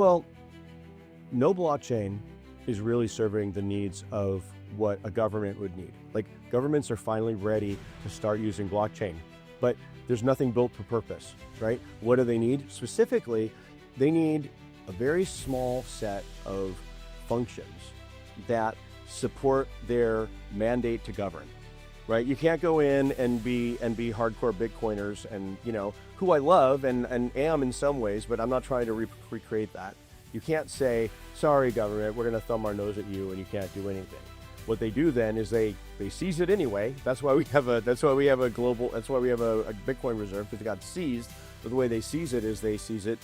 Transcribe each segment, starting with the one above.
Well, no blockchain is really serving the needs of what a government would need. Like, governments are finally ready to start using blockchain, but there's nothing built for purpose, right? What do they need? Specifically, they need a very small set of functions that support their mandate to govern, right? You can't go in and be hardcore Bitcoiners and, who I love and am in some ways, but I'm not trying to recreate that. You can't say, sorry, government, we're going to thumb our nose at you and you can't do anything. What they do then is they seize it anyway. That's why we have a Bitcoin reserve, because it got seized. But the way they seize it is they seize it,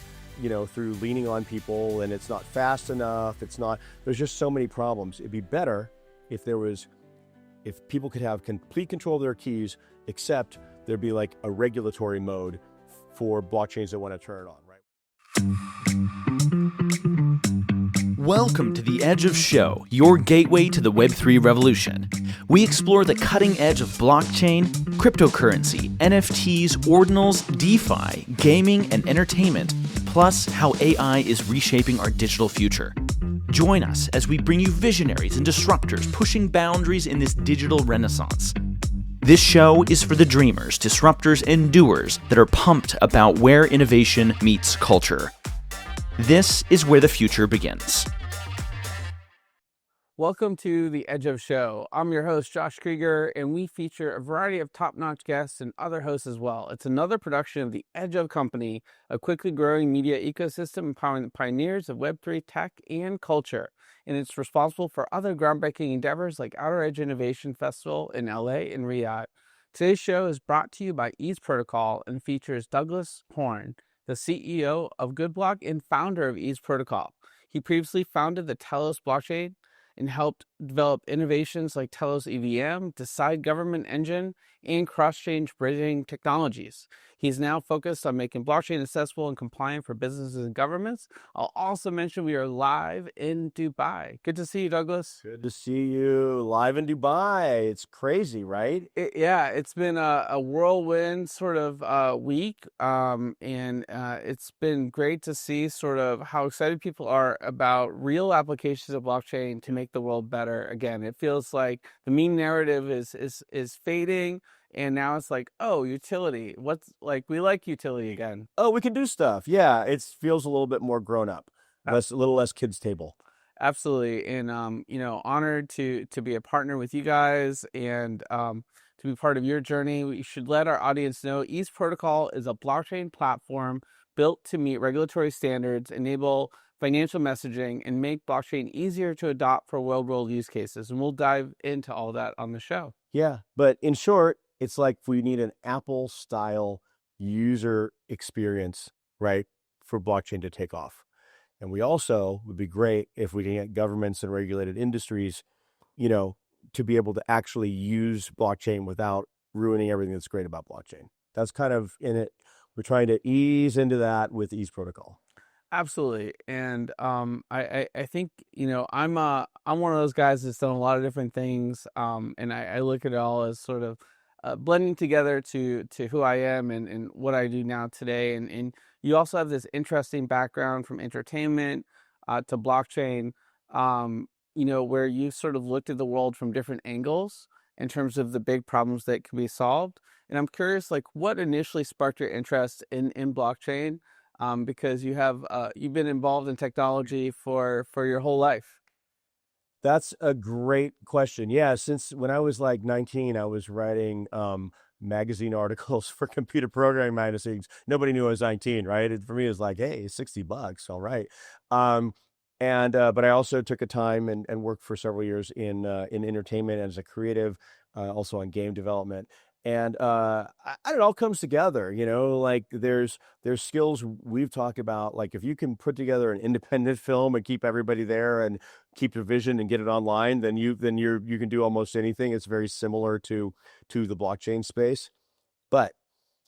through leaning on people, and it's not fast enough. There's just so many problems. It'd be better if people could have complete control of their keys, except there'd be like a regulatory mode for blockchains that want to turn it on, right? Welcome to The Edge of Show, your gateway to the Web3 revolution. We explore the cutting edge of blockchain, cryptocurrency, NFTs, ordinals, DeFi, gaming, and entertainment, plus how AI is reshaping our digital future. Join us as we bring you visionaries and disruptors pushing boundaries in this digital renaissance. This show is for the dreamers, disruptors, and doers that are pumped about where innovation meets culture. This is where the future begins. Welcome to The Edge of Show. I'm your host, Josh Krieger, and we feature a variety of top-notch guests and other hosts as well. It's another production of The Edge of Company, a quickly growing media ecosystem empowering the pioneers of Web3 tech and culture. And it's responsible for other groundbreaking endeavors like Outer Edge Innovation Festival in LA and Riyadh. Today's show is brought to you by Ease Protocol and features Douglas Horn, the CEO of Goodblock and founder of Ease Protocol. He previously founded the Telos blockchain and helped develop innovations like Telos EVM, Decide Government Engine, and cross-chain bridging technologies. He's now focused on making blockchain accessible and compliant for businesses and governments. I'll also mention we are live in Dubai. Good to see you, Douglas. Good to see you live in Dubai. It's crazy, right? It's been a whirlwind sort of week, and it's been great to see sort of how excited people are about real applications of blockchain to make the world better. Again, it feels like the meme narrative is fading. And now it's like, oh, utility. We like utility again. Oh, we can do stuff. Yeah, it feels a little bit more grown up, a little less kids' table. Absolutely. And, honored to be a partner with you guys and to be part of your journey. We should let our audience know Ease Protocol is a blockchain platform built to meet regulatory standards, enable financial messaging, and make blockchain easier to adopt for real-world use cases. And we'll dive into all that on the show. Yeah, but in short, it's like we need an Apple-style user experience, right, for blockchain to take off. And we also would be great if we can get governments and regulated industries, to be able to actually use blockchain without ruining everything that's great about blockchain. That's kind of in it. We're trying to ease into that with Ease Protocol. Absolutely. And I think, I'm one of those guys that's done a lot of different things. And I look at it all as sort of blending together to who I am and what I do now today. And you also have this interesting background from entertainment to blockchain, where you sort of looked at the world from different angles in terms of the big problems that can be solved. And I'm curious, what initially sparked your interest in blockchain? Because you've been involved in technology for your whole life. That's a great question. Yeah, since when I was like 19, I was writing magazine articles for computer programming magazines. Nobody knew I was 19, right? For me, it was like, hey, $60, all right. But I also took a time and worked for several years in entertainment as a creative, also on game development. And it all comes together, there's skills we've talked about, like if you can put together an independent film and keep everybody there and keep your vision and get it online, then you can do almost anything. It's very similar to the blockchain space. But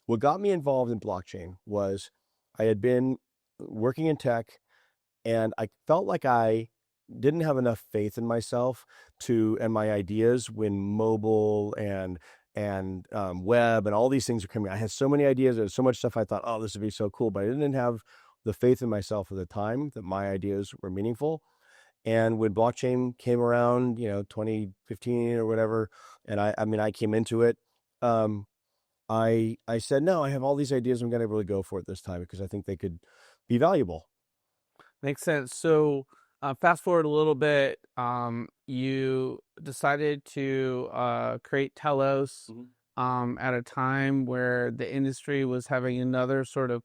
what got me involved in blockchain was I had been working in tech, and I felt like I didn't have enough faith in myself and my ideas when mobile and web and all these things are coming. I had so many ideas. There's so much stuff I thought, oh, this would be so cool, but I didn't have the faith in myself at the time that my ideas were meaningful. And when blockchain came around, 2015 or whatever, and I came into it, I said, no, I have all these ideas. I'm going to really go for it this time because I think they could be valuable. Makes sense. So, fast forward a little bit, you decided to create Telos at a time where the industry was having another sort of,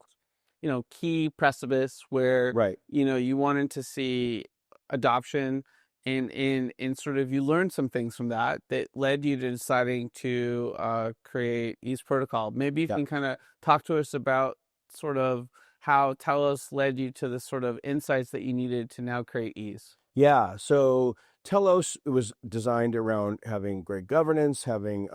key precipice where, Right. you wanted to see adoption, and sort of you learned some things from that led you to deciding to create Ease Protocol. Maybe you Yeah. can kind of talk to us about sort of how Telos led you to the sort of insights that you needed to now create Ease. Yeah. So Telos was designed around having great governance, having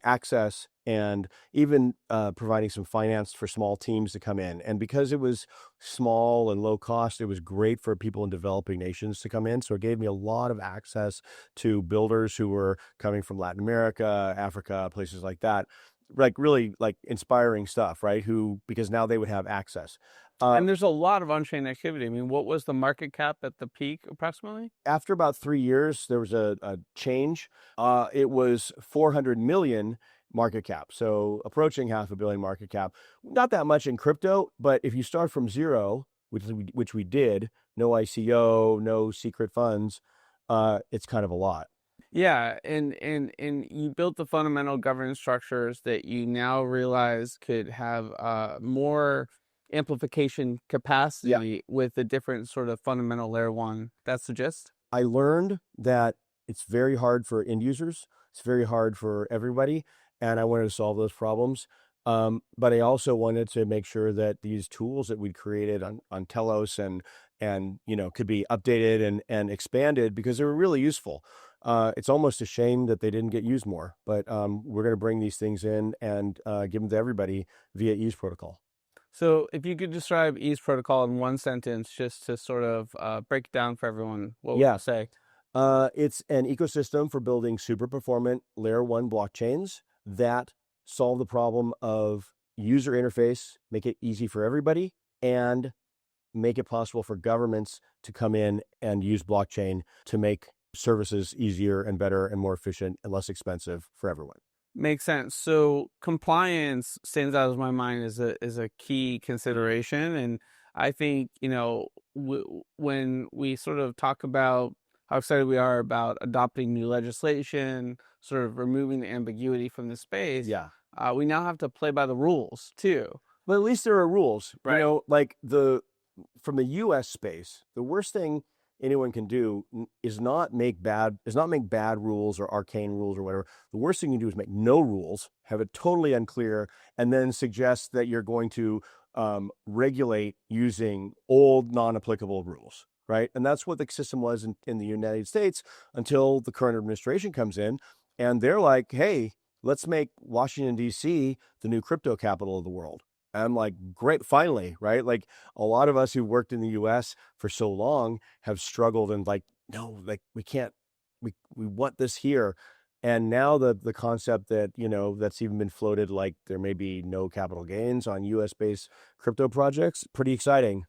access, and even providing some finance for small teams to come in. And because it was small and low cost, it was great for people in developing nations to come in. So it gave me a lot of access to builders who were coming from Latin America, Africa, places like that. Like really like inspiring stuff, right? Because now they would have access. And there's a lot of on-chain activity. I mean, what was the market cap at the peak approximately? After about 3 years, there was a change. It was 400 million market cap, so approaching $500 million market cap. Not that much in crypto, but if you start from zero, which we did, no ICO, no secret funds, it's kind of a lot. Yeah, and you built the fundamental governance structures that you now realize could have more amplification capacity with the different sort of fundamental layer one. That's the gist? I learned that it's very hard for end users. It's very hard for everybody. And I wanted to solve those problems. But I also wanted to make sure that these tools that we'd created on Telos and could be updated and expanded because they were really useful. It's almost a shame that they didn't get used more, but we're going to bring these things in and give them to everybody via Ease Protocol. So if you could describe Ease Protocol in one sentence, just to sort of break it down for everyone, what would you say? It's an ecosystem for building super performant layer one blockchains that solve the problem of user interface, make it easy for everybody, and make it possible for governments to come in and use blockchain to make services easier and better and more efficient and less expensive for everyone. Makes sense. So compliance stands out of my mind as a key consideration, and I think when we sort of talk about how excited we are about adopting new legislation, sort of removing the ambiguity from the space, we now have to play by the rules too. But at least there are rules, right? Like from the U.S. space, the worst thing anyone can do is not make bad rules or arcane rules or whatever. The worst thing you can do is make no rules, have it totally unclear, and then suggest that you're going to regulate using old non-applicable rules, right? And that's what the system was in the United States until the current administration comes in and they're like, hey, let's make Washington, D.C. the new crypto capital of the world. I'm like, great, finally, right? Like a lot of us who worked in the US for so long have struggled and like, no, like we can't, we want this here. And now the concept that, that's even been floated, like there may be no capital gains on US based crypto projects, pretty exciting.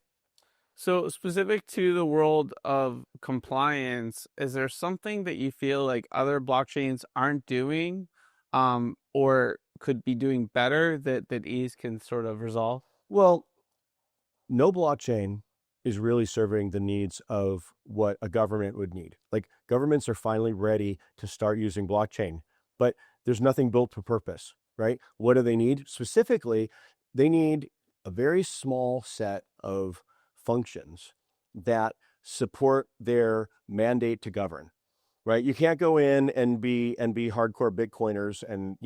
So specific to the world of compliance, is there something that you feel like other blockchains aren't doing or could be doing better that Ease can sort of resolve? Well, no blockchain is really serving the needs of what a government would need. Like governments are finally ready to start using blockchain, but there's nothing built for purpose, right? What do they need? Specifically, they need a very small set of functions that support their mandate to govern. Right, you can't go in and be hardcore Bitcoiners, and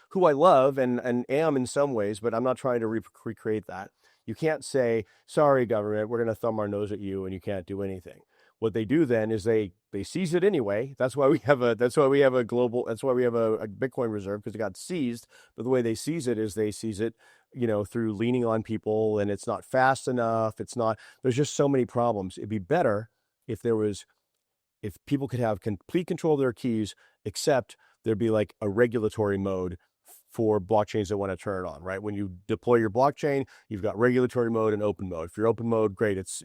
who I love and am in some ways, but I'm not trying to recreate that. You can't say, "Sorry, government, we're going to thumb our nose at you, and you can't do anything." What they do then is they seize it anyway. That's why we have a Bitcoin reserve, because it got seized. But the way they seize it is they seize it, through leaning on people, and it's not fast enough. There's just so many problems. It'd be better if people could have complete control of their keys, except there'd be like a regulatory mode for blockchains that want to turn it on, right? When you deploy your blockchain, you've got regulatory mode and open mode. If you're open mode, great, it's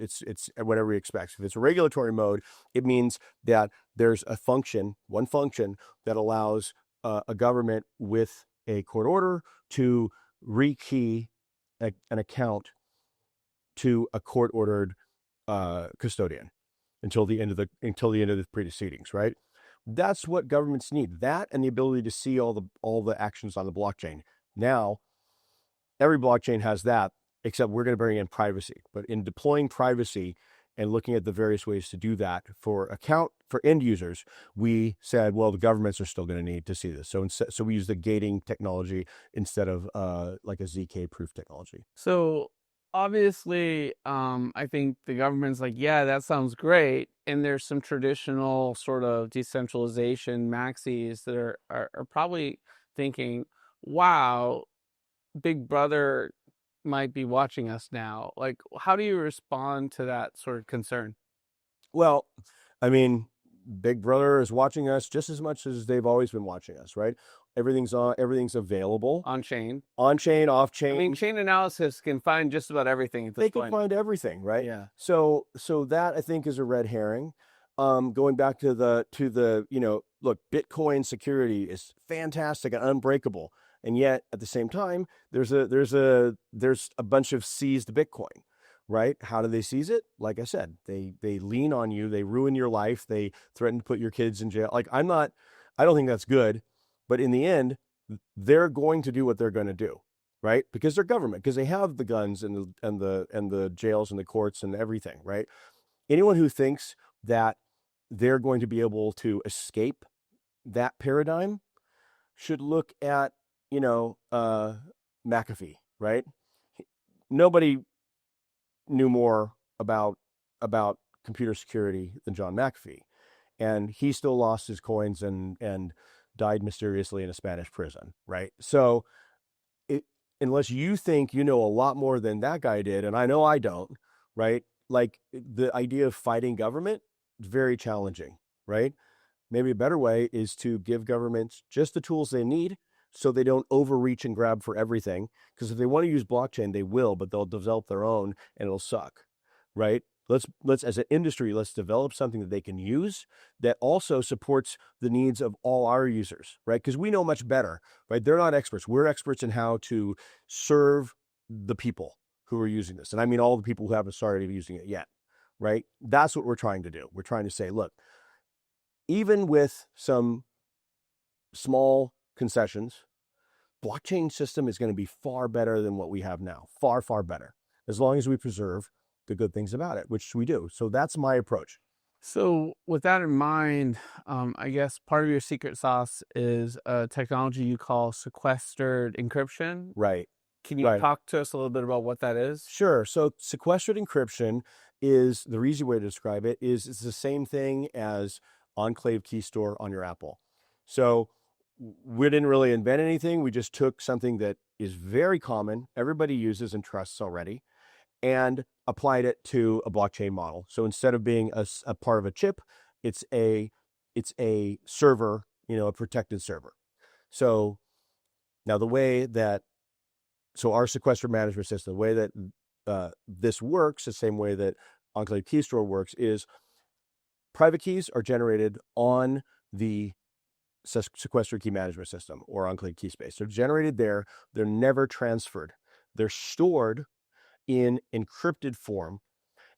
whatever you expect. If it's a regulatory mode, it means that there's one function that allows a government with a court order to rekey an account to a court-ordered custodian until the end of the proceedings, right? That's what governments need. That and the ability to see all the actions on the blockchain. Now, every blockchain has that, except we're going to bring in privacy. But in deploying privacy and looking at the various ways to do that for end users, we said, well, the governments are still going to need to see this. So we use the gating technology instead of like a ZK proof technology. So obviously, I think the government's like, yeah, that sounds great. And there's some traditional sort of decentralization maxis that are probably thinking, wow, Big Brother might be watching us now. Like, how do you respond to that sort of concern? Well, I mean, Big Brother is watching us just as much as they've always been watching us, right? Everything's available. On chain, off chain. I mean, chain analysis can find just about everything at this They point. can find everything, right? Yeah. So that I think is a red herring. Going back to the look, Bitcoin security is fantastic and unbreakable, and yet at the same time, there's a bunch of seized Bitcoin, right? How do they seize it? Like I said, they lean on you, they ruin your life, they threaten to put your kids in jail. Like I don't think that's good. But in the end, they're going to do what they're going to do, right? Because they're government, because they have the guns and the jails and the courts and everything, right? Anyone who thinks that they're going to be able to escape that paradigm should look at, McAfee, right? Nobody knew more about computer security than John McAfee, and he still lost his coins and died mysteriously in a Spanish prison, right? So unless you think you know a lot more than that guy did, and I know I don't, right? Like the idea of fighting government is very challenging, right? Maybe a better way is to give governments just the tools they need so they don't overreach and grab for everything. Because if they want to use blockchain, they will, but they'll develop their own and it'll suck, right? Let's as an industry, let's develop something that they can use that also supports the needs of all our users, right? Because we know much better, right? They're not experts. We're experts in how to serve the people who are using this. And I mean all the people who haven't started using it yet, right? That's what we're trying to do. We're trying to say, look, even with some small concessions, blockchain system is going to be far better than what we have now. Far, far better. As long as we preserve the good things about it, which we do. So that's my approach. So with that in mind, I guess part of your secret sauce is a technology you call sequestered encryption. Right. Can you talk to us a little bit about what that is? Sure. So sequestered encryption is, the easy way to describe it is it's the same thing as enclave key store on your Apple. So we didn't really invent anything. We just took something that is very common, everybody uses and trusts already, and applied it to a blockchain model. So instead of being a part of a chip, it's a server, a protected server. So now our sequestered management system, the way that this works, the same way that Enclave Key Store works, is private keys are generated on the sequestered key management system or Enclave key space. They're generated there. They're never transferred. They're stored in encrypted form,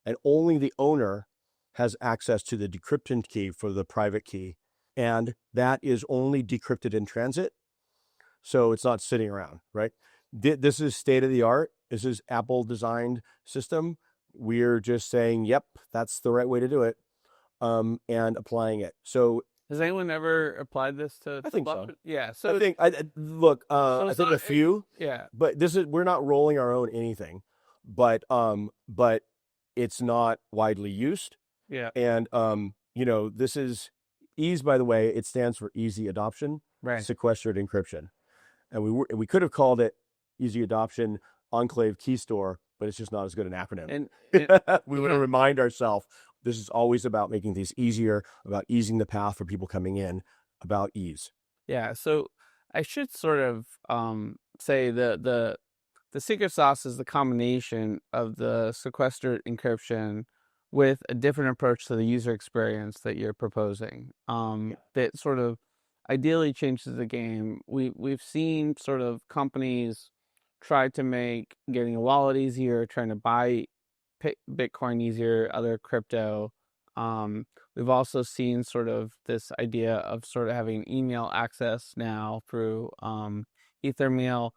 and only the owner has access to the decryption key for the private key, and that is only decrypted in transit, so it's not sitting around, right? This is state of the art. This is Apple designed system. We're just saying, yep, that's the right way to do it, and applying it. So has anyone ever applied this to? I think so. Yeah. So I think I think a few. Yeah. But we're not rolling our own anything. But it's not widely used. Yeah. And this is ease, by the way, it stands for easy adoption, right? Sequestered encryption. And we could have called it easy adoption Enclave Key Store, but it's just not as good an acronym. And we want to remind ourselves this is always about making things easier, about easing the path for people coming in, about ease. Yeah. So I should sort of say the secret sauce is the combination of the sequestered encryption with a different approach to the user experience that you're proposing. That sort of ideally changes the game. We've seen sort of companies try to make getting a wallet easier, trying to buy Bitcoin easier, other crypto. We've also seen sort of this idea of sort of having email access now through Ethermail.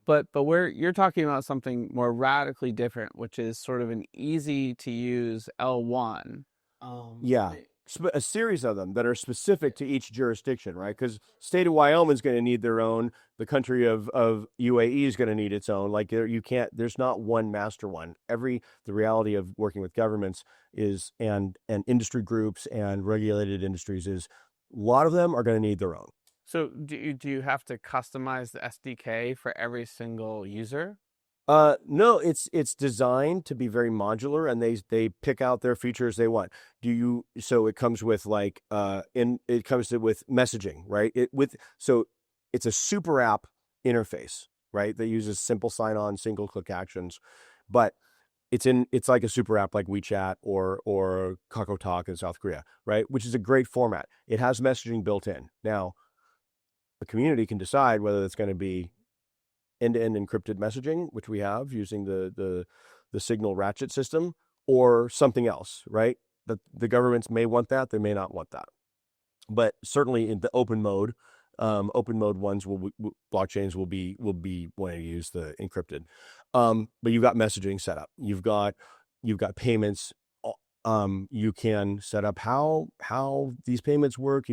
But where you're talking about something more radically different, which is sort of an easy to use L1. Yeah. A series of them that are specific to each jurisdiction, right? Because state of Wyoming is going to need their own. The country of UAE is going to need its own. Like there's not one master one. The reality of working with governments is, and industry groups and regulated industries is, a lot of them are going to need their own. So do you have to customize the SDK for every single user? No, it's designed to be very modular, and they pick out their features they want. So it comes with with messaging, right? So it's a super app interface, right? That uses simple sign-on, single click actions, but it's like a super app like WeChat or KakaoTalk in South Korea, right? Which is a great format. It has messaging built in. Now, the community can decide whether it's going to be end-to-end encrypted messaging, which we have using the Signal Ratchet system, or something else, right? The governments may want that, they may not want that. But certainly in the open mode ones blockchains will be wanting to use the encrypted. But you've got messaging set up. You've got payments. You can set up how these payments work.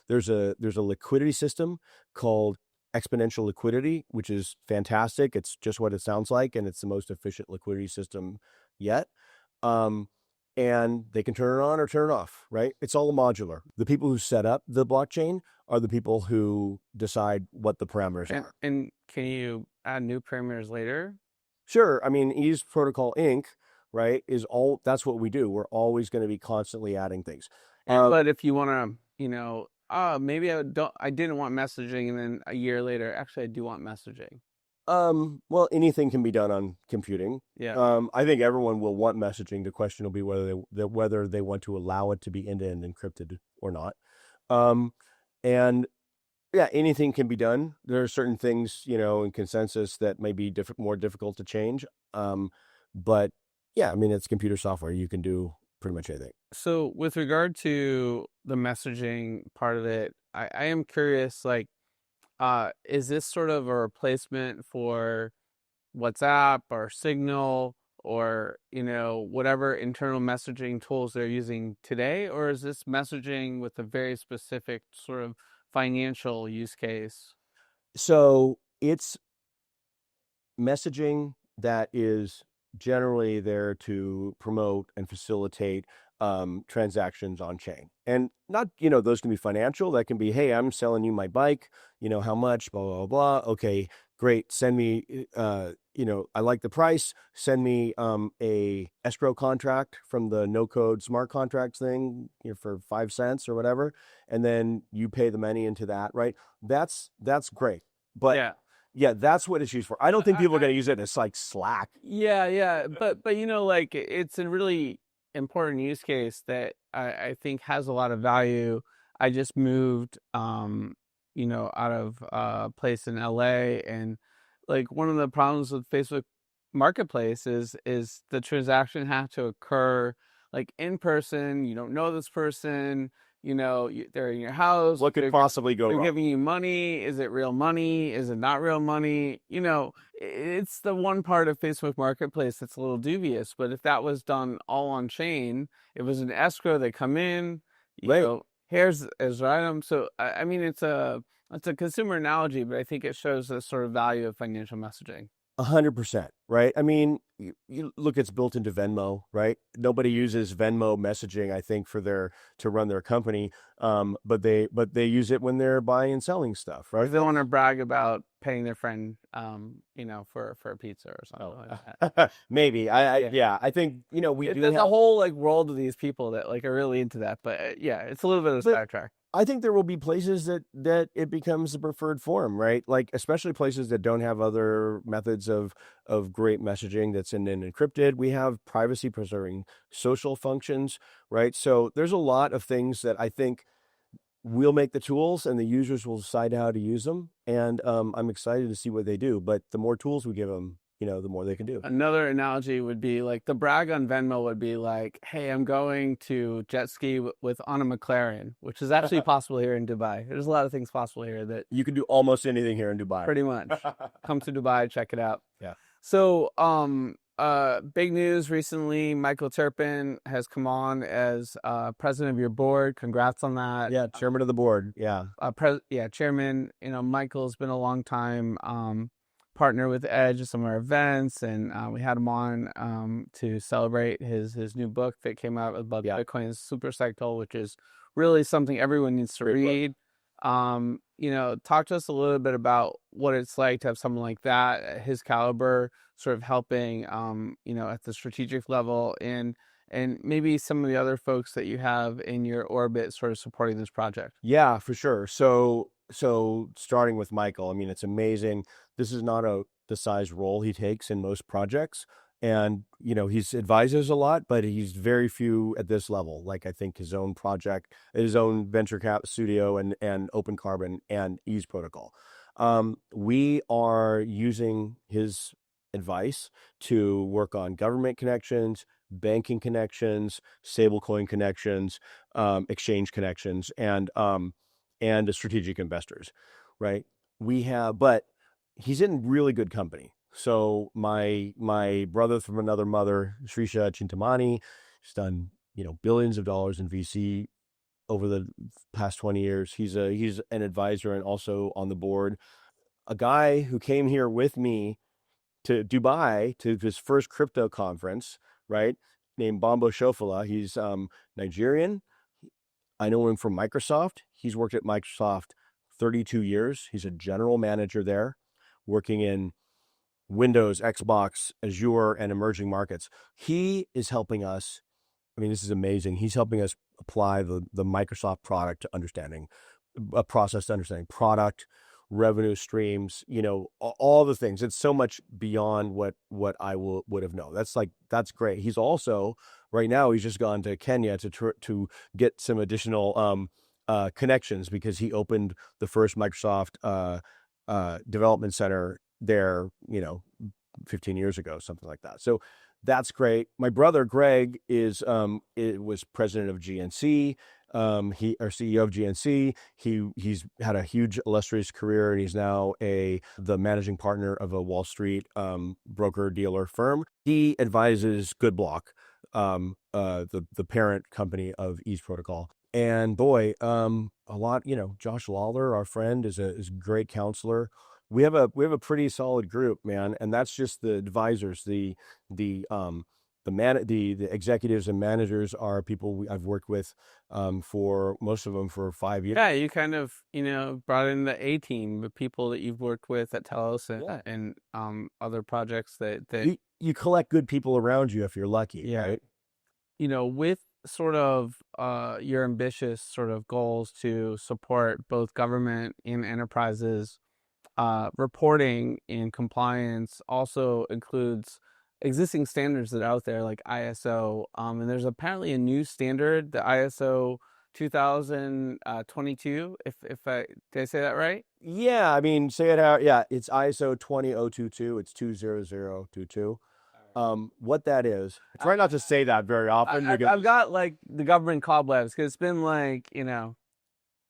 There's a liquidity system called exponential liquidity, which is fantastic. It's just what it sounds like, and it's the most efficient liquidity system yet. And they can turn it on or turn it off, right? It's all modular. The people who set up the blockchain are the people who decide what the parameters are. And can you add new parameters later? Sure. I mean, Ease Protocol Inc., right, that's what we do. We're always going to be constantly adding things. But if you want to, maybe I didn't want messaging, and then a year later, actually, I do want messaging. Well, anything can be done on computing. Yeah. I think everyone will want messaging. The question will be whether they want to allow it to be end-to-end encrypted or not. And yeah, anything can be done. There are certain things, in consensus that may be more difficult to change. But yeah, I mean, it's computer software. You can do pretty much anything. So with regard to the messaging part of it, I am curious, is this sort of a replacement for WhatsApp or Signal or, whatever internal messaging tools they're using today? Or is this messaging with a very specific sort of financial use case? So it's messaging that is generally there to promote and facilitate transactions on chain. And not, those can be financial. That can be, hey, I'm selling you my bike, how much, blah, blah, blah. Okay, great. Send me, I like the price. Send me a escrow contract from the no code smart contracts thing, for 5 cents or whatever. And then you pay the money into that, right? That's great. But yeah, that's what it's used for. I don't think people are going to use it as like Slack. Yeah. But it's a really important use case that I think has a lot of value. I just moved, out of a place in LA, and one of the problems with Facebook Marketplace is the transaction has to occur in person. You don't know this person. They're in your house. What could possibly go wrong? They're giving you money. Is it real money? Is it not real money? It's the one part of Facebook Marketplace that's a little dubious. But if that was done all on chain, it was an escrow. They come in, here's an item. So I mean, it's a consumer analogy, but I think it shows the sort of value of financial messaging. 100%, right? I mean, you look, it's built into Venmo, right? Nobody uses Venmo messaging, I think, to run their company, but they use it when they're buying and selling stuff, right? They want to brag about paying their friend, for a pizza or something like that. Maybe. I think there's a whole world of these people that are really into that, but it's a little bit of a sidetrack. I think there will be places that it becomes the preferred form, right? Like especially places that don't have other methods of great messaging that's in an encrypted. We have privacy preserving social functions, right? So there's a lot of things that I think we'll make the tools and the users will decide how to use them. And I'm excited to see what they do. But the more tools we give them, the more they can do. Another analogy would be like the brag on Venmo would be like, hey, I'm going to jet ski with on a McLaren, which is actually possible here in Dubai. There's a lot of things possible here that You can do almost anything here in Dubai. pretty much. Come to Dubai, check it out. Yeah. So, big news recently, Michael Turpin has come on as president of your board. Congrats on that. Yeah, chairman of the board. Yeah. Chairman. Michael's been a long time partner with Edge at some of our events, and we had him on to celebrate his new book that came out about Bitcoin's super cycle, which is really something everyone needs to read. Talk to us a little bit about what it's like to have someone like that at his caliber sort of helping at the strategic level, and maybe some of the other folks that you have in your orbit sort of supporting this project. Yeah, for sure. So starting with Michael, I mean, it's amazing. This is not the size role he takes in most projects. And, he's advises a lot, but he's very few at this level. Like I think his own project, his own venture cap studio and Open Carbon and Ease Protocol. We are using his advice to work on government connections, banking connections, stablecoin connections, exchange connections, and strategic investors, right? But he's in really good company. So my brother from another mother, Srisha Chintamani, he's done billions of dollars in VC over the past 20 years. He's an advisor and also on the board. A guy who came here with me to Dubai to his first crypto conference, right? Named Bombo Shofala. He's Nigerian. I know him from Microsoft. He's worked at Microsoft 32 years. He's a general manager there, working in Windows, Xbox, Azure, and emerging markets. He is helping us. I mean, this is amazing. He's helping us apply the Microsoft product to understanding a process to understanding product, revenue streams, all the things. It's so much beyond what I would have known. That's great. He's also right now, he's just gone to Kenya to get some additional connections because he opened the first Microsoft development center there, 15 years ago, something like that. So that's great. My brother Greg was president of GNC. He or CEO of GNC. He's had a huge illustrious career, and he's now the managing partner of a Wall Street broker dealer firm. He advises Goodblock, the parent company of Ease Protocol. And boy, a lot. Josh Lawler, our friend, is a great counselor. We have a pretty solid group, man, and that's just the advisors. The executives and managers are people I've worked with for most of them for 5 years. Yeah, you kind of brought in the A team, the people that you've worked with at Telos and other projects that you collect good people around you if you're lucky. Yeah, right? With sort of your ambitious sort of goals to support both government and enterprises. Reporting and compliance also includes existing standards that are out there like ISO, and there's apparently a new standard, the ISO 2022. Did I say that right? Yeah, I mean, say it out. Yeah, it's ISO 20022. It's 20022. What that is, I try not to say that very often. I've got like the government cobwebs because it's been like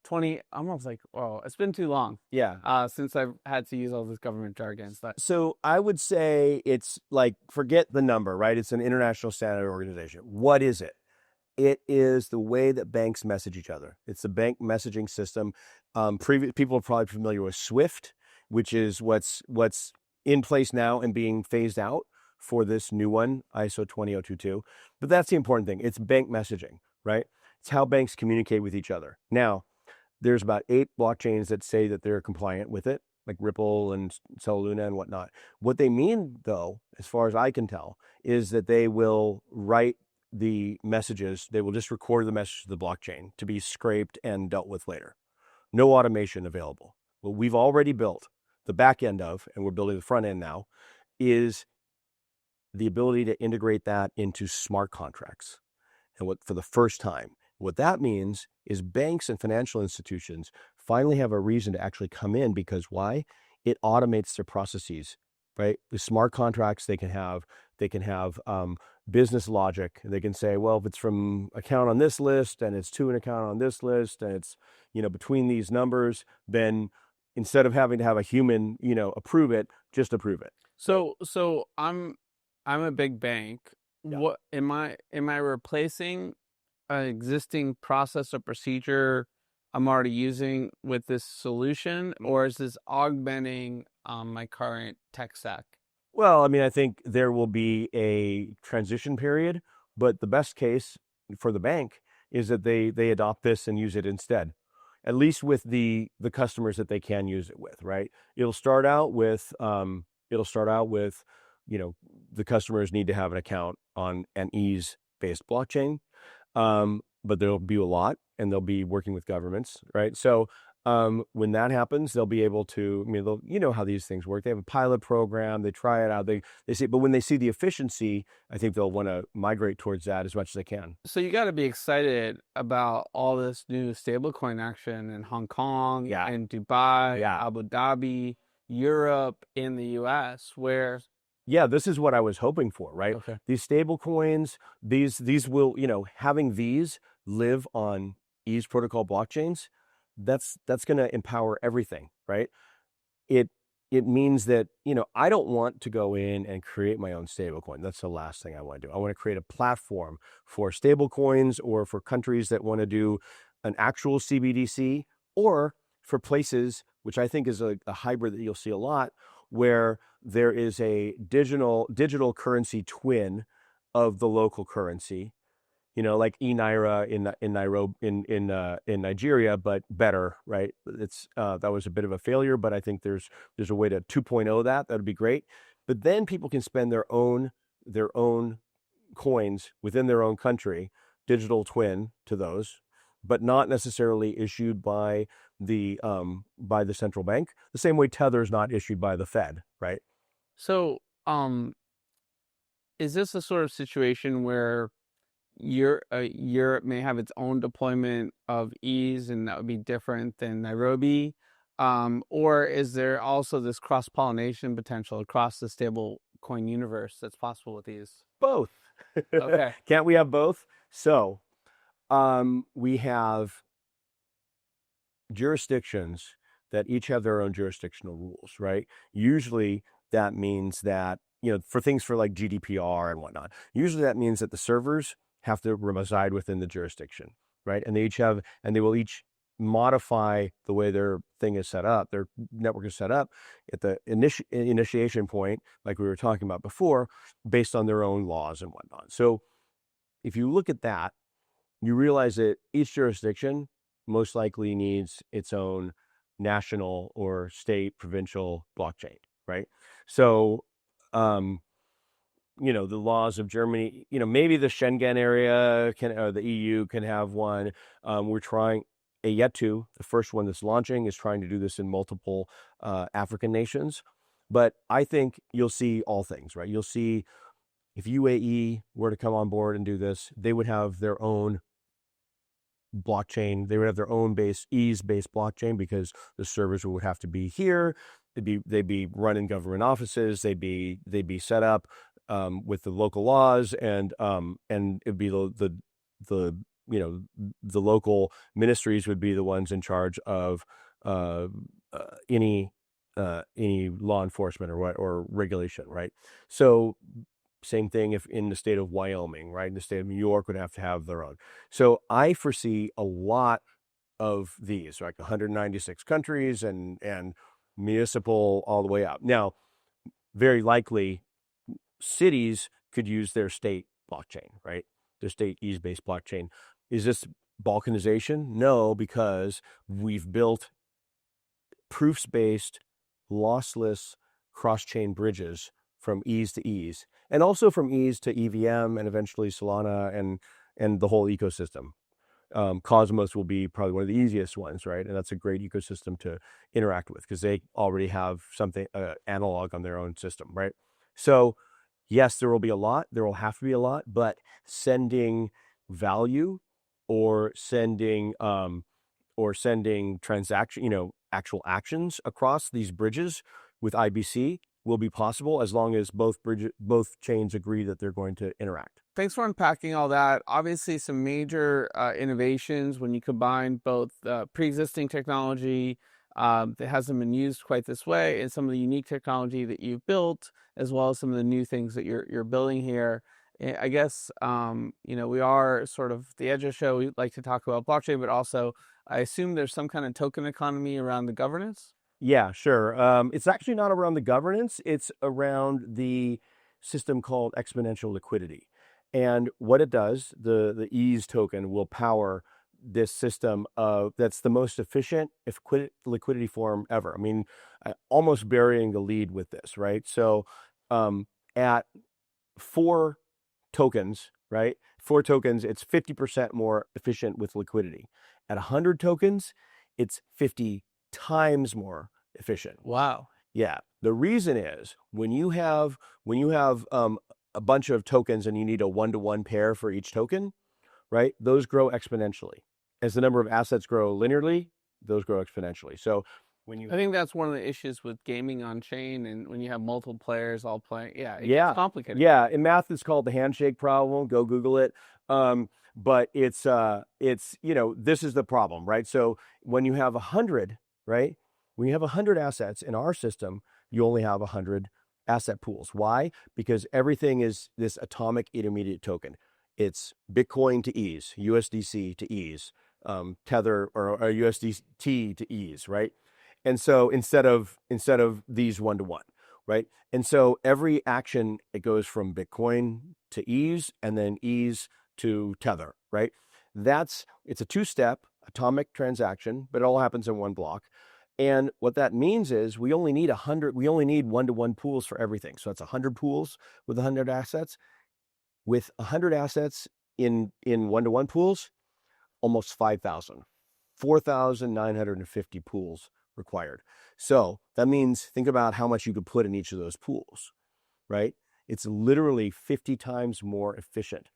20, almost like, it's been too long. Yeah. Since I've had to use all this government jargon stuff. So I would say it's like, forget the number, right? It's an international standard organization. What is it? It is the way that banks message each other. It's the bank messaging system. People are probably familiar with SWIFT, which is what's in place now and being phased out for this new one, ISO 20022. But that's the important thing. It's bank messaging, right? It's how banks communicate with each other. Now, there's about 8 blockchains that say that they're compliant with it, like Ripple and Soluna and whatnot. What they mean, though, as far as I can tell, is that they will write the messages. They will just record the message to the blockchain to be scraped and dealt with later. No automation available. What we've already built the back end of, and we're building the front end now, is the ability to integrate that into smart contracts. And what, for the first time, what that means is banks and financial institutions finally have a reason to actually come in, because why? It automates their processes, right? The smart contracts they can have business logic. They can say, well, if it's from account on this list and it's to an account on this list and it's, between these numbers, then instead of having to have a human, approve it, just approve it. So I'm a big bank. Yeah. What am I replacing an existing process or procedure I'm already using with this solution, or is this augmenting my current tech stack? Well, I mean, I think there will be a transition period, but the best case for the bank is that they adopt this and use it instead, at least with the customers that they can use it with, right? It'll start out with the customers need to have an account on an ease-based blockchain, but there'll be a lot, and they'll be working with governments, right? So when that happens, they'll be able to, how these things work. They have a pilot program, they try it out, they see, but when they see the efficiency, I think they'll want to migrate towards that as much as they can. So you got to be excited about all this new stablecoin action in Hong Kong, and Dubai, Abu Dhabi, Europe, in the US, where... Yeah, this is what I was hoping for, right? Okay. These stable coins, these will, having these live on ease protocol blockchains, that's going to empower everything, right? It means that, I don't want to go in and create my own stablecoin. That's the last thing I want to do. I want to create a platform for stablecoins, or for countries that want to do an actual CBDC, or for places, which I think is a hybrid that you'll see a lot, where there is a digital currency twin of the local currency, like e-Naira in Nairobi, in Nigeria, but better, right? It's that was a bit of a failure, but I think there's a way to 2.0 that. That'd be great. But then people can spend their own coins within their own country, digital twin to those, but not necessarily issued by the central bank. The same way Tether is not issued by the Fed, right? So, is this a sort of situation where Europe may have its own deployment of ease, and that would be different than Nairobi? Or is there also this cross-pollination potential across the stable coin universe that's possible with these? Both. Okay. Can't we have both? So, we have jurisdictions that each have their own jurisdictional rules, right? Usually that means that, for things for like GDPR and whatnot, usually that means that the servers have to reside within the jurisdiction, right? And they will each modify the way their thing is set up, their network is set up at the initiation point, like we were talking about before, based on their own laws and whatnot. So if you look at that, you realize that each jurisdiction most likely needs its own national or state, provincial blockchain, right? So, the laws of Germany, maybe the Schengen area or the EU can have one. We're trying, the first one that's launching, is trying to do this in multiple African nations. But I think you'll see all things, right? You'll see, if UAE were to come on board and do this, they would have their own blockchain. They would have their own ease-based blockchain, because the servers would have to be here. They'd be run in government offices. They'd be set up with the local laws, and it'd be the local ministries would be the ones in charge of any law enforcement or regulation, right? So same thing if in the state of Wyoming, right? The state of New York would have to have their own. So I foresee a lot of these, like 196 countries and municipal all the way out. Now, very likely cities could use their state blockchain, right? Their state ease-based blockchain. Is this balkanization? No, because we've built proofs-based, lossless cross-chain bridges from ease to ease. and also from ease to EVM and eventually Solana and the whole ecosystem. Cosmos will be probably one of the easiest ones, right? And that's a great ecosystem to interact with because they already have something analog on their own system, right? So yes, there will be a lot. There will have to be a lot, but sending value or sending transaction, actual actions across these bridges with IBC will be possible as long as both chains agree that they're going to interact. Thanks for unpacking all that. Obviously, some major innovations when you combine both pre-existing technology that hasn't been used quite this way and some of the unique technology that you've built, as well as some of the new things that you're building here. I guess, we are sort of the Edge of show. We like to talk about blockchain, but also I assume there's some kind of token economy around the governance. Yeah, sure. It's actually not around the governance. It's around the system called exponential liquidity. And what it does, the ease token will power this system that's the most efficient liquidity form ever. I mean, almost burying the lead with this, right? So at 4 tokens, right? 4 tokens, it's 50% more efficient with liquidity. At 100 tokens, it's 50 times more efficient. Wow. Yeah. The reason is when you have a bunch of tokens and you need a 1-to-1 pair for each token, right? Those grow exponentially. As the number of assets grow linearly, those grow exponentially. So I think that's one of the issues with gaming on chain, and when you have multiple players all playing, it gets complicated. Yeah, in math it's called the handshake problem. Go Google it. But it's this is the problem, right? So when you have 100, right? When you have 100 assets in our system, you only have 100 asset pools. Why? Because everything is this atomic intermediate token. It's Bitcoin to ease, USDC to ease, Tether or USDT to ease, right? And so instead of these 1-to-1, right? And so every action, it goes from Bitcoin to ease and then ease to Tether, right? It's a 2-step atomic transaction, but it all happens in one block. And what that means is we only need 1-to-1 pools for everything. So that's 100 pools with 100 assets. With 100 assets in 1-to-1 pools, almost 5,000, 4,950 pools required. So that means think about how much you could put in each of those pools, right? It's literally 50 times more efficient.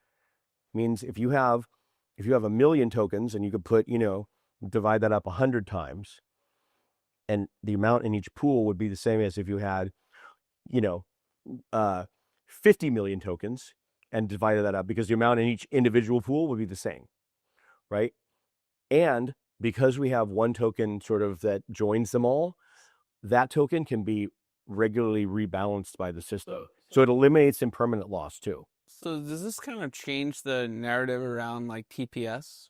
It means if you have 1 million tokens and you could put, divide that up 100 times, and the amount in each pool would be the same as if you had, 50 million tokens and divided that up, because the amount in each individual pool would be the same, right? And because we have one token sort of that joins them all, that token can be regularly rebalanced by the system. So it eliminates impermanent loss too. So does this kind of change the narrative around like TPS?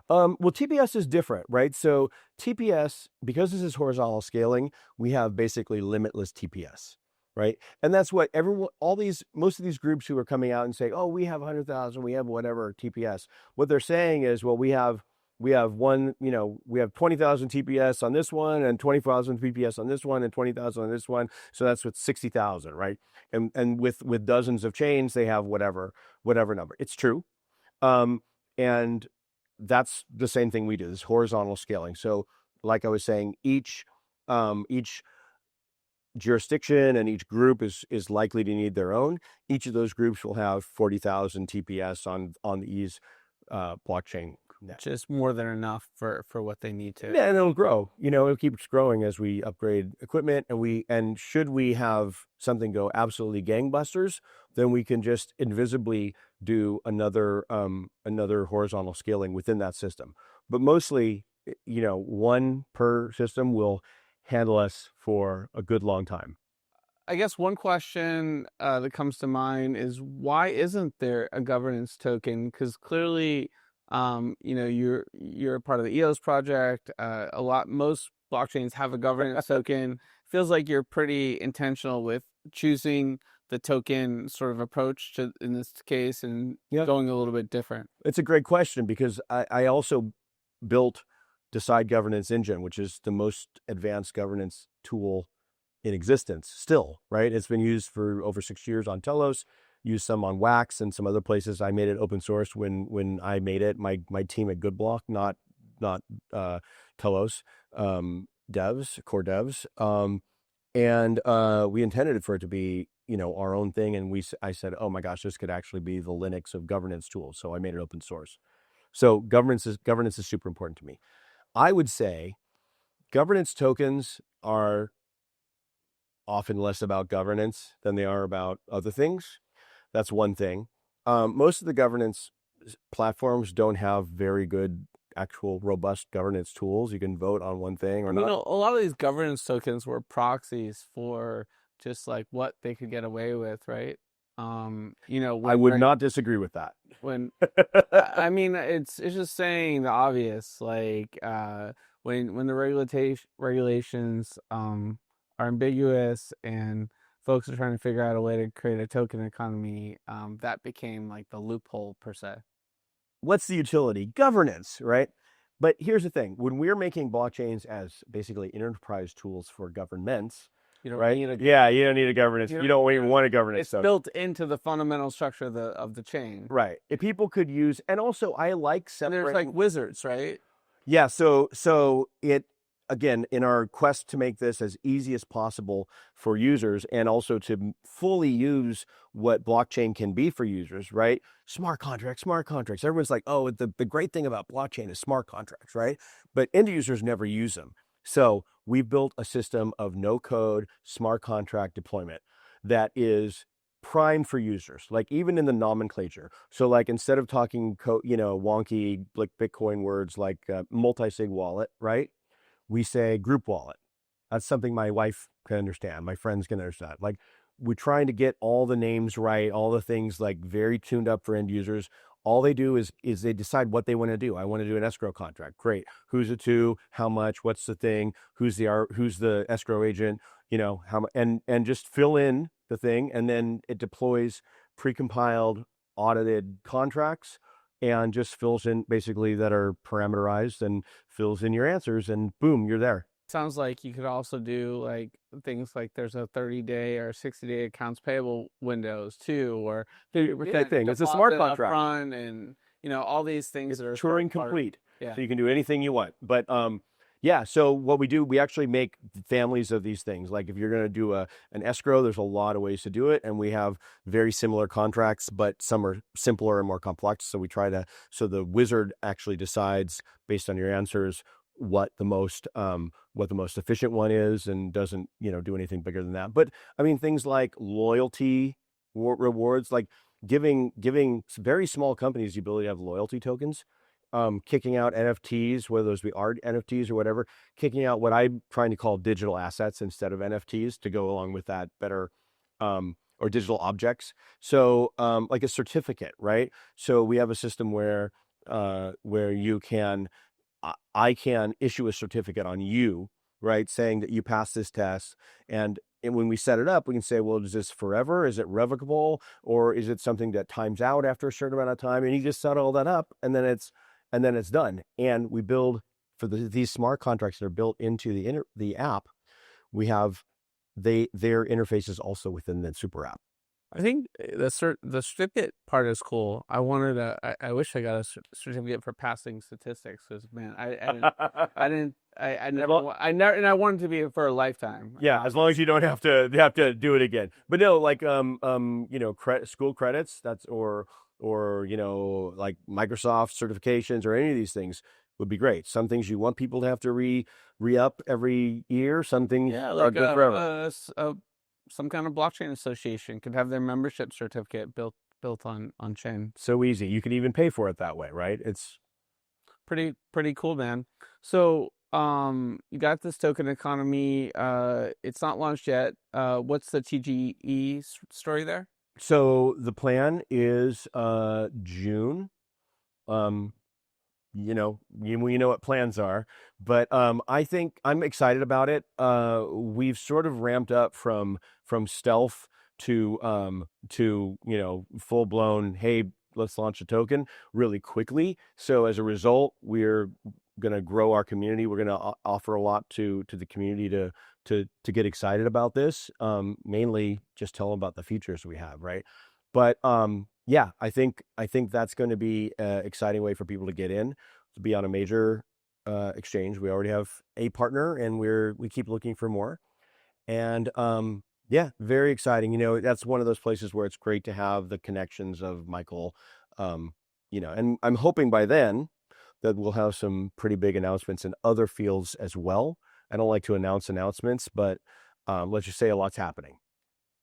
Well, TPS is different, right? So TPS, because this is horizontal scaling, we have basically limitless TPS, right? And that's what most of these groups who are coming out and saying, oh, we have 100,000, we have whatever TPS. What they're saying is, well, we have 20,000 TPS on this one and 20,000 TPS on this one and 20,000 on this one. So that's with 60,000, right? And with dozens of chains, they have whatever number. It's true. And that's the same thing we do, this horizontal scaling. So like I was saying, each jurisdiction and each group is likely to need their own. Each of those groups will have 40,000 TPS on the ease blockchain. Just more than enough for what they need to. Yeah, and it'll grow. It keeps growing as we upgrade equipment, and should we have something go absolutely gangbusters, then we can just invisibly do another horizontal scaling within that system. But mostly, one per system will handle us for a good long time. I guess one question that comes to mind is, why isn't there a governance token? Because clearly, you're a part of the EOS project. Most blockchains have a governance token. Feels like you're pretty intentional with choosing the token sort of approach to in this case and going a little bit different. It's a great question, because I also built Decide Governance Engine, which is the most advanced governance tool in existence still, right? It's been used for over 6 years on Telos, used some on Wax and some other places. I made it open source when I made it. My team at Goodblock, not Telos core devs, and we intended it for it to be our own thing. And I said, oh my gosh, this could actually be the Linux of governance tools. So I made it open source. So governance is super important to me. I would say governance tokens are often less about governance than they are about other things. That's one thing. Most of the governance platforms don't have very good, actual, robust governance tools. You can vote on one thing or not. A lot of these governance tokens were proxies for just like what they could get away with, right? I would not disagree with that. When I mean, it's just saying the obvious. Like when the regulations are ambiguous and folks are trying to figure out a way to create a token economy, that became like the loophole per se. What's the utility? Governance, right? But here's the thing: when we're making blockchains as basically enterprise tools for governments, you don't right? need a, you don't need a governance. You don't even want a governance. It's built into the fundamental structure of the chain, right? If people could use, and also I like separating. There's like wizards, right? Yeah. So it, again, in our quest to make this as easy as possible for users and also to fully use what blockchain can be for users, right? Smart contracts. Everyone's like, oh, the great thing about blockchain is smart contracts, right? But end users never use them. So we've built a system of no code smart contract deployment that is prime for users, like even in the nomenclature. So like instead of talking wonky like Bitcoin words like multi-sig wallet, right? We say group wallet. That's something my wife can understand. My friends can understand. Like we're trying to get all the names right, all the things like very tuned up for end users. All they do is they decide what they want to do. I want to do an escrow contract. Great. Who's it to? How much? What's the thing? Who's the escrow agent? How much? And just fill in the thing, and then it deploys precompiled, audited contracts, and just fills in basically that are parameterized and fills in your answers, and boom, you're there. Sounds like you could also do like things like there's a 30-day or 60-day accounts payable windows too, or that thing. It's a smart contract front, and all these things it's that are Turing complete. Yeah. So you can do anything you want. But yeah, so what we do, we actually make families of these things. Like if you're going to do an escrow, there's a lot of ways to do it. And we have very similar contracts, but some are simpler and more complex. So so the wizard actually decides based on your answers what the most efficient one is, and doesn't, do anything bigger than that. But I mean, things like loyalty rewards, like giving very small companies the ability to have loyalty tokens. Kicking out NFTs, whether those be art NFTs or whatever, kicking out what I'm trying to call digital assets instead of NFTs to go along with that better, or digital objects. So like a certificate, right? So we have a system where you can, I can issue a certificate on you, right? Saying that you passed this test. And when we set it up, we can say, well, is this forever? Is it revocable? Or is it something that times out after a certain amount of time? And you just set all that up, and then it's done. And we build for these smart contracts that are built into the app. We have their interfaces also within the super app. I think the certificate part is cool. I wish I got a certificate for passing statistics, because man, I wanted to be for a lifetime. Yeah, as long as you don't have to do it again. But no, like school credits, or like Microsoft certifications or any of these things would be great. Some things you want people to have to re-up every year. Some things are good forever. Some kind of blockchain association could have their membership certificate built on chain. So easy. You can even pay for it that way, right? It's pretty cool, man. So you got this token economy. It's not launched yet. What's the TGE story there? So the plan is June. We know what plans are, but I think I'm excited about it. We've sort of ramped up from stealth to full blown, hey, let's launch a token really quickly. So as a result, we're gonna grow our community. We're gonna offer a lot to the community to get excited about this. Mainly just tell them about the features we have, right? But yeah, I think that's going to be an exciting way for people to get in, to be on a major exchange. We already have a partner, and we keep looking for more. And yeah, very exciting. That's one of those places where it's great to have the connections of Michael. And I'm hoping by then that we'll have some pretty big announcements in other fields as well. I don't like to announce announcements, but let's just say a lot's happening.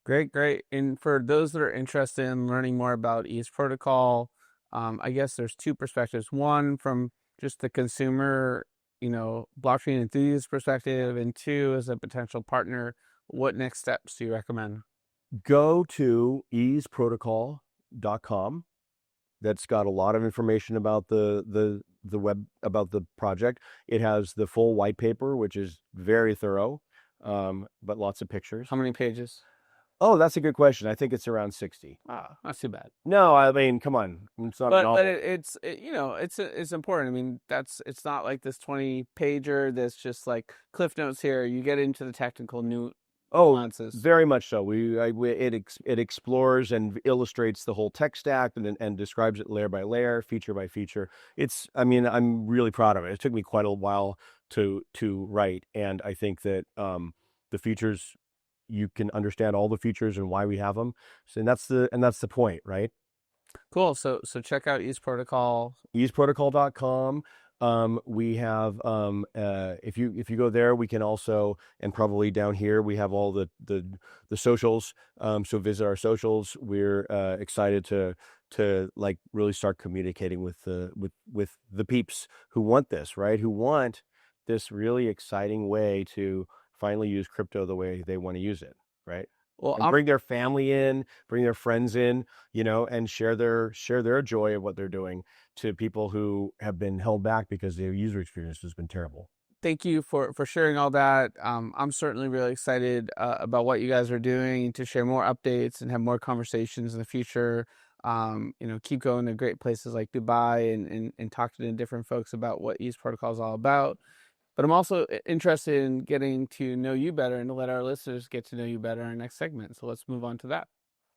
Great. And for those that are interested in learning more about Ease Protocol, I guess there's two perspectives. One from just the consumer, blockchain enthusiast perspective, and two, as a potential partner, what next steps do you recommend? Go to easeprotocol.com. That's got a lot of information about the web, about the project. It has the full white paper, which is very thorough, but lots of pictures. How many pages? Oh, that's a good question. I think it's around 60. Not too bad. No, I mean, come on. It's not but it's important. I mean, it's not like this 20 pager that's just like cliff notes here. You get into the technical nuances. Very much so. It explores and illustrates the whole tech stack and describes it layer by layer, feature by feature. I'm really proud of it. It took me quite a while to write, and I think that the features, you can understand all the features and why we have them. So, and that's the point, right? Cool. So check out Ease Protocol. easeprotocol.com. We have if you go there, we can also, and probably down here, we have all the socials. So visit our socials. We're excited to like really start communicating with the peeps who want this, right? Who want this really exciting way to finally use crypto the way they want to use it, right? Well, bring their family in, bring their friends in, and share their joy of what they're doing to people who have been held back because their user experience has been terrible. Thank you for sharing all that. I'm certainly really excited about what you guys are doing to share more updates and have more conversations in the future. Keep going to great places like Dubai and talking to different folks about what Ease Protocol is all about. But I'm also interested in getting to know you better and to let our listeners get to know you better in our next segment. So let's move on to that.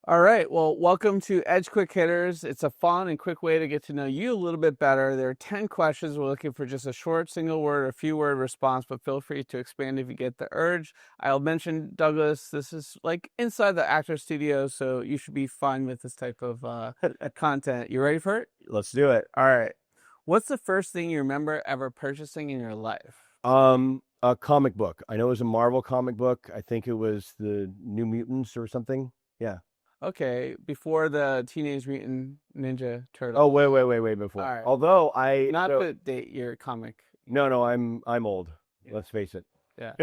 All right. Well, welcome to Edge Quick Hitters. It's a fun and quick way to get to know you a little bit better. There are 10 questions. We're looking for just a short single word or a few word response, but feel free to expand if you get the urge. I'll mention, Douglas, this is like inside the actor studio, so you should be fine with this type of content. You ready for it? Let's do it. All right. What's the first thing you remember ever purchasing in your life? A comic book. I know it was a Marvel comic book. I think it was the New Mutants or something. Yeah. Okay, before the Teenage Mutant Ninja Turtles. Oh, way before. All right. Although to date your comic. No, I'm old. Yeah. Let's face it. Yeah.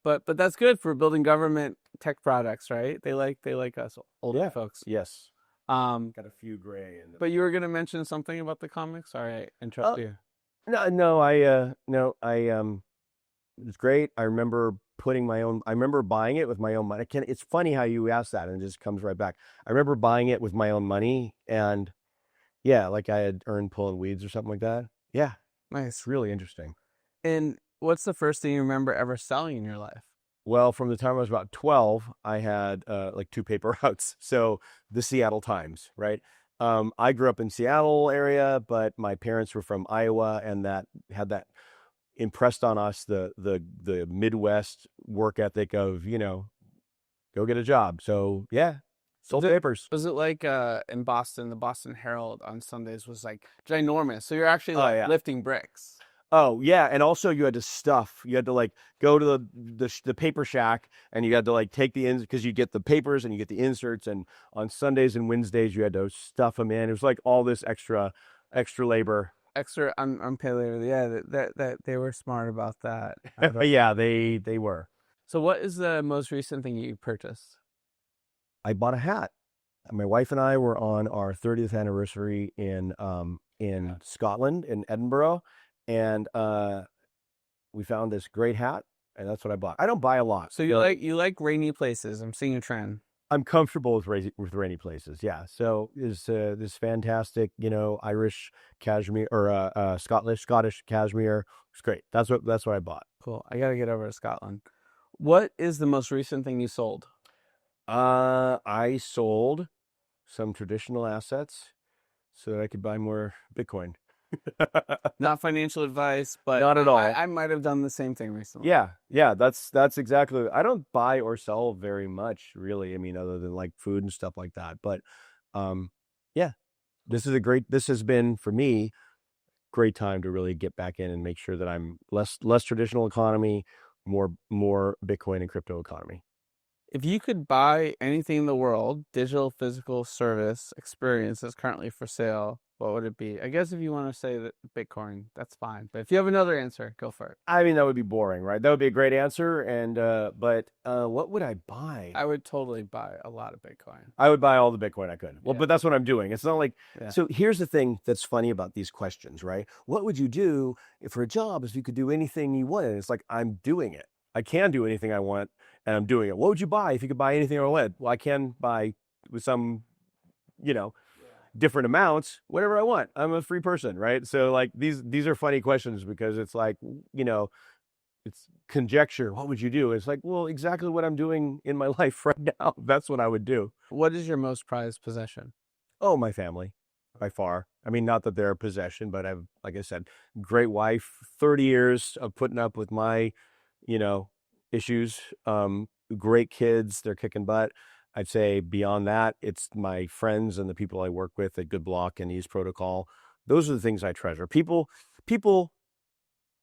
But that's good for building government tech products, right? They like us older folks. Yes. Got a few gray in them. But you were gonna mention something about the comics. Sorry, I interrupted you. No, it was great. I remember buying it with my own money. It's funny how you ask that and it just comes right back. I remember buying it with my own money, and yeah, like I had earned pulling weeds or something like that. Yeah. Nice. It's really interesting. And what's the first thing you remember ever selling in your life? Well, from the time I was about 12, I had like 2 paper routes. So the Seattle Times, right? I grew up in Seattle area, but my parents were from Iowa, and that had that impressed on us the Midwest work ethic of, go get a job. So yeah, sold papers. Was it like in Boston, the Boston Herald on Sundays was like ginormous. So you're actually lifting bricks. Oh yeah, and also you had to like go to the paper shack, and you had to like take the because you get the papers and you get the inserts, and on Sundays and Wednesdays you had to stuff them in. It was like all this extra labor. Extra unpaid labor. Yeah, that they were smart about that. Yeah, they were. So what is the most recent thing you purchased? I bought a hat. My wife and I were on our 30th anniversary in Scotland, in Edinburgh. And we found this great hat, and that's what I bought. I don't buy a lot. So you like rainy places. I'm seeing a trend. I'm comfortable with rainy places. Yeah. So is this fantastic, Irish cashmere or Scottish cashmere. It's great. That's what I bought. Cool. I got to get over to Scotland. What is the most recent thing you sold? I sold some traditional assets so that I could buy more Bitcoin. Not financial advice, but Not at all. I might have done the same thing recently. Yeah, that's exactly. I don't buy or sell very much, really. I mean, other than like food and stuff like that. But, yeah, this has been for me great time to really get back in and make sure that I'm less traditional economy, more Bitcoin and crypto economy. If you could buy anything in the world, digital, physical, service, experience that's currently for sale, what would it be? I guess if you want to say that Bitcoin, that's fine. But if you have another answer, go for it. I mean, that would be boring, right? That would be a great answer. And but what would I buy? I would totally buy a lot of Bitcoin. I would buy all the Bitcoin I could. Well, Yeah. but that's what I'm doing. It's not like, Yeah. so here's the thing that's funny about these questions, right? What would you do for a job if you could do anything you wanted? It's like, I'm doing it. I can do anything I want and I'm doing it. What would you buy if you could buy anything I want? Well, I can buy with some, different amounts, whatever I want. I'm a free person, right? So like these are funny questions because it's like, it's conjecture. What would you do? It's like, well, exactly what I'm doing in my life right now. That's what I would do. What is your most prized possession? Oh, my family, by far. I mean, not that they're a possession, but I've, like I said, great wife, 30 years of putting up with my, issues. Great kids, they're kicking butt. I'd say beyond that, it's my friends and the people I work with at Goodblock and Ease Protocol. Those are the things I treasure. People,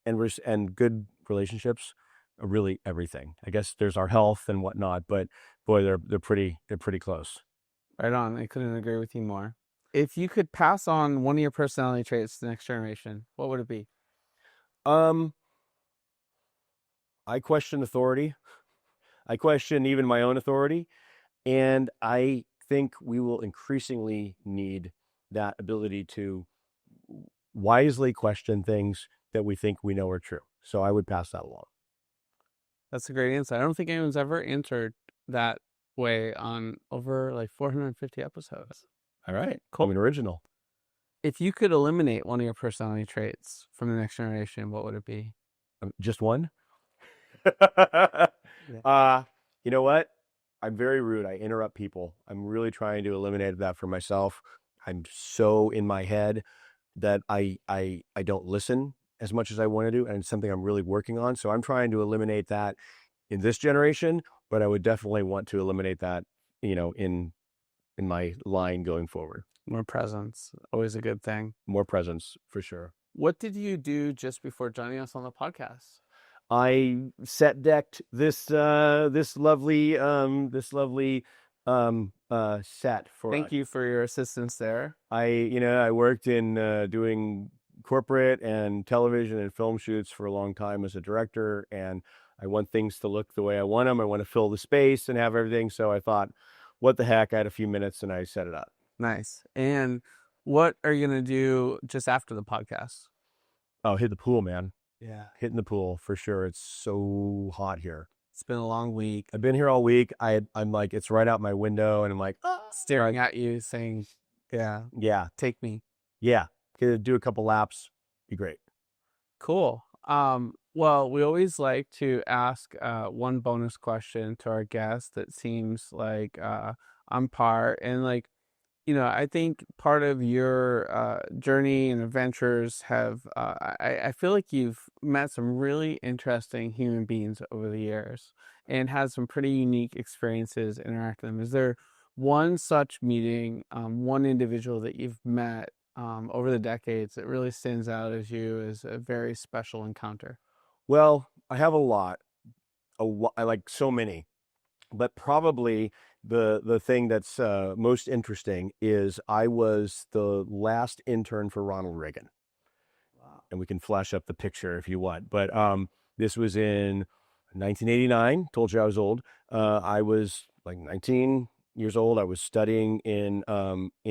and good relationships are really everything. I guess there's our health and whatnot, but boy, they're pretty close. Right on. I couldn't agree with you more. If you could pass on one of your personality traits to the next generation, what would it be? I question authority. I question even my own authority. And I think we will increasingly need that ability to wisely question things that we think we know are true. So I would pass that along. That's a great answer. I don't think anyone's ever answered that way on over like 450 episodes. All right. Cool. I'm an original. If you could eliminate one of your personality traits from the next generation, what would it be? Just one? You know what? I'm very rude. I interrupt people. I'm really trying to eliminate that for myself. I'm so in my head that I don't listen as much as I want to do, and it's something I'm really working on. So I'm trying to eliminate that in this generation, but I would definitely want to eliminate that, in my line going forward. More presence, always a good thing. More presence for sure. What did you do just before joining us on the podcast? I set decked this lovely set for. Thank you for your assistance there. I worked in doing corporate and television and film shoots for a long time as a director, and I want things to look the way I want them. I want to fill the space and have everything. So I thought, what the heck? I had a few minutes and I set it up. Nice. And what are you going to do just after the podcast? Oh, hit the pool, man. Yeah. Hitting the pool for sure. It's so hot here. It's been a long week. I've been here all week. I'm like, it's right out my window and I'm like, staring at you saying, yeah, take me. Yeah. Gonna do a couple laps. Be great. Cool. Well, we always like to ask one bonus question to our guests that seems like on par. And I think part of your journey and adventures have, I feel like you've met some really interesting human beings over the years and had some pretty unique experiences interacting with them. Is there one such meeting, one individual that you've met over the decades that really stands out as a very special encounter? Well, I have a lot. I like so many, but probably the thing that's most interesting is I was the last intern for Ronald Reagan. Wow. And we can flash up the picture if you want. But this was in 1989. Told you I was old. I was like 19 years old. I was studying in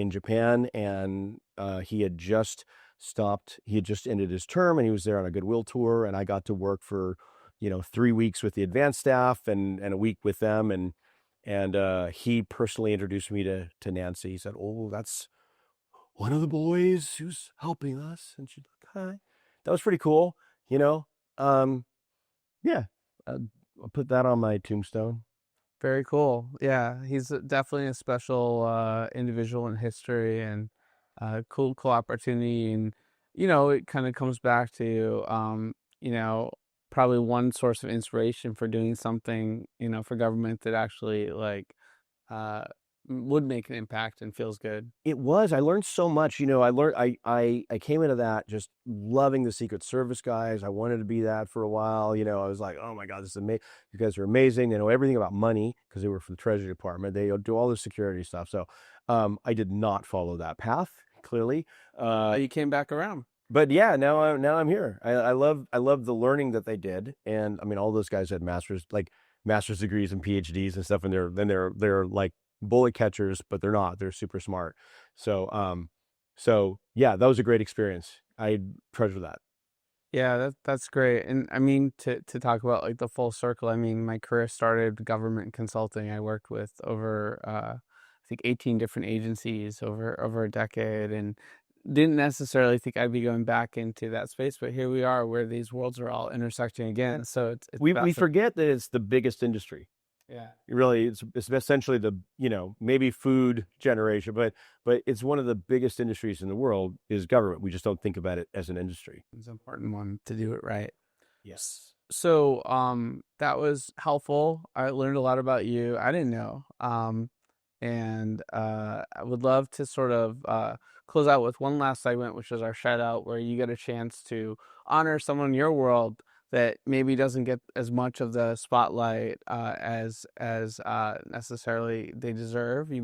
Japan, and he had just stopped. He had just ended his term, and he was there on a goodwill tour. And I got to work for 3 weeks with the advanced staff and a week with them, and And he personally introduced me to Nancy. He said, "Oh, that's one of the boys who's helping us." And she's like, "Hi." That was pretty cool, you know? Yeah, I'll put that on my tombstone. Very cool. Yeah, he's definitely a special individual in history, and cool opportunity. And it kind of comes back to probably one source of inspiration for doing something for government that actually uh, would make an impact and feels good. It was. I learned so much. I came into that just loving the Secret Service guys. I wanted to be that for a while. I was like, oh my God, this is amazing. You guys are amazing. They know everything about money because they were from the Treasury Department. They do all the security stuff. So I did not follow that path, clearly. You came back around. But yeah, now I'm here. I love the learning that they did. And I mean, all those guys had master's degrees and PhDs and stuff, and they're like bullet catchers, but they're not. They're super smart. So yeah, that was a great experience. I treasure that. Yeah, that's great. And I mean, to talk about like the full circle, I mean, my career started government consulting. I worked with over I think 18 different agencies over a decade, and didn't necessarily think I'd be going back into that space, but here we are where these worlds are all intersecting again. So it's We forget that it's the biggest industry. Yeah. Really, it's essentially the, maybe food generation, but it's one of the biggest industries in the world is government. We just don't think about it as an industry. It's an important one to do it right. Yes. So that was helpful. I learned a lot about you I didn't know. And I would love to sort of close out with one last segment, which is our shout out, where you get a chance to honor someone in your world that maybe doesn't get as much of the spotlight as necessarily they deserve. You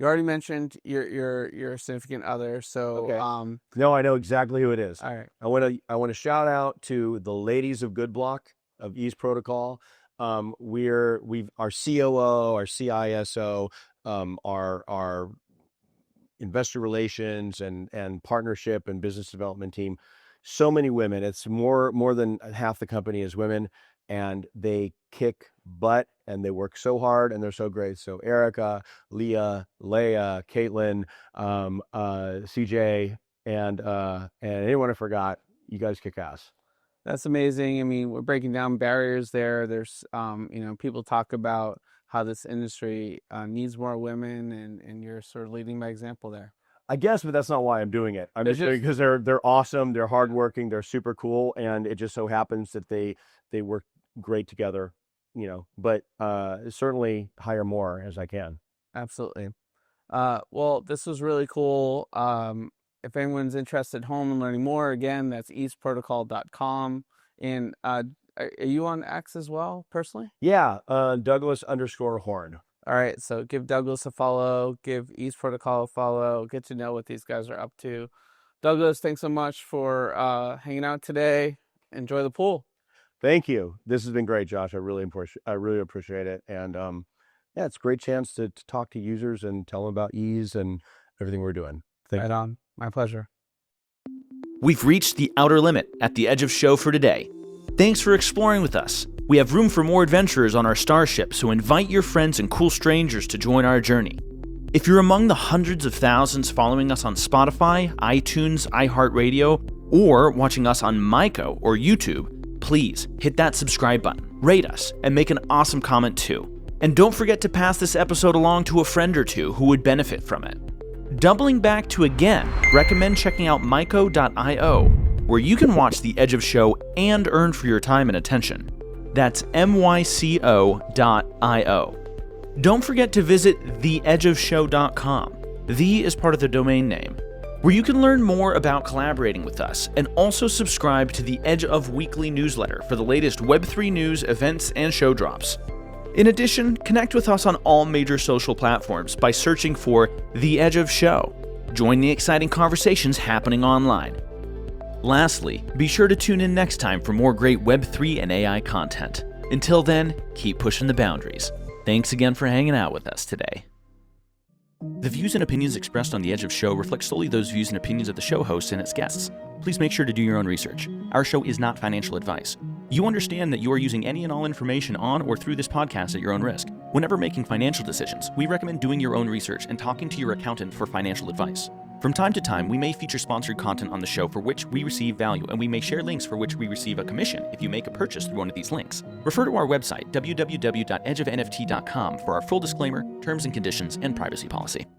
already mentioned your significant other. So okay. No, I know exactly who it is. All right. I want to shout out to the ladies of Goodblock of Ease Protocol. Our COO, our CISO, our investor relations and partnership and business development team. So many women. It's more than half the company is women, and they kick butt and they work so hard and they're so great. So Erica, Leah, Caitlin, CJ, and anyone I forgot, you guys kick ass. That's amazing. I mean, we're breaking down barriers there. There's, people talk about how this industry needs more women, and you're sort of leading by example there. I guess, but that's not why I'm doing it. I'm just doing it because they're awesome, they're hardworking, they're super cool, and it just so happens that they work great together. But certainly hire more as I can. Absolutely. Well, this was really cool. If anyone's interested at home in learning more, again, that's easeprotocol.com. And are you on X as well, personally? Yeah, Douglas_Horn. All right, so give Douglas a follow, give Ease Protocol a follow, get to know what these guys are up to. Douglas, thanks so much for hanging out today. Enjoy the pool. Thank you. This has been great, Josh. I really appreciate it. And yeah, it's a great chance to talk to users and tell them about Ease and everything we're doing. Right on. My pleasure. We've reached the outer limit at the edge of show for today. Thanks for exploring with us. We have room for more adventurers on our starship, so invite your friends and cool strangers to join our journey. If you're among the hundreds of thousands following us on Spotify, iTunes, iHeartRadio, or watching us on Myco or YouTube, please hit that subscribe button, rate us, and make an awesome comment too. And don't forget to pass this episode along to a friend or two who would benefit from it. Doubling back to again, recommend checking out myco.io, where you can watch The Edge of Show and earn for your time and attention. That's myco.io. Don't forget to visit theedgeofshow.com. The is part of the domain name, where you can learn more about collaborating with us and also subscribe to the Edge of Weekly newsletter for the latest Web3 news, events, and show drops. In addition, connect with us on all major social platforms by searching for The Edge of Show. Join the exciting conversations happening online. Lastly, be sure to tune in next time for more great Web3 and AI content. Until then, keep pushing the boundaries. Thanks again for hanging out with us today. The views and opinions expressed on The Edge of Show reflect solely those views and opinions of the show host and its guests. Please make sure to do your own research. Our show is not financial advice. You understand that you are using any and all information on or through this podcast at your own risk. Whenever making financial decisions, we recommend doing your own research and talking to your accountant for financial advice. From time to time, we may feature sponsored content on the show for which we receive value, and we may share links for which we receive a commission if you make a purchase through one of these links. Refer to our website, www.edgeofnft.com, for our full disclaimer, terms and conditions, and privacy policy.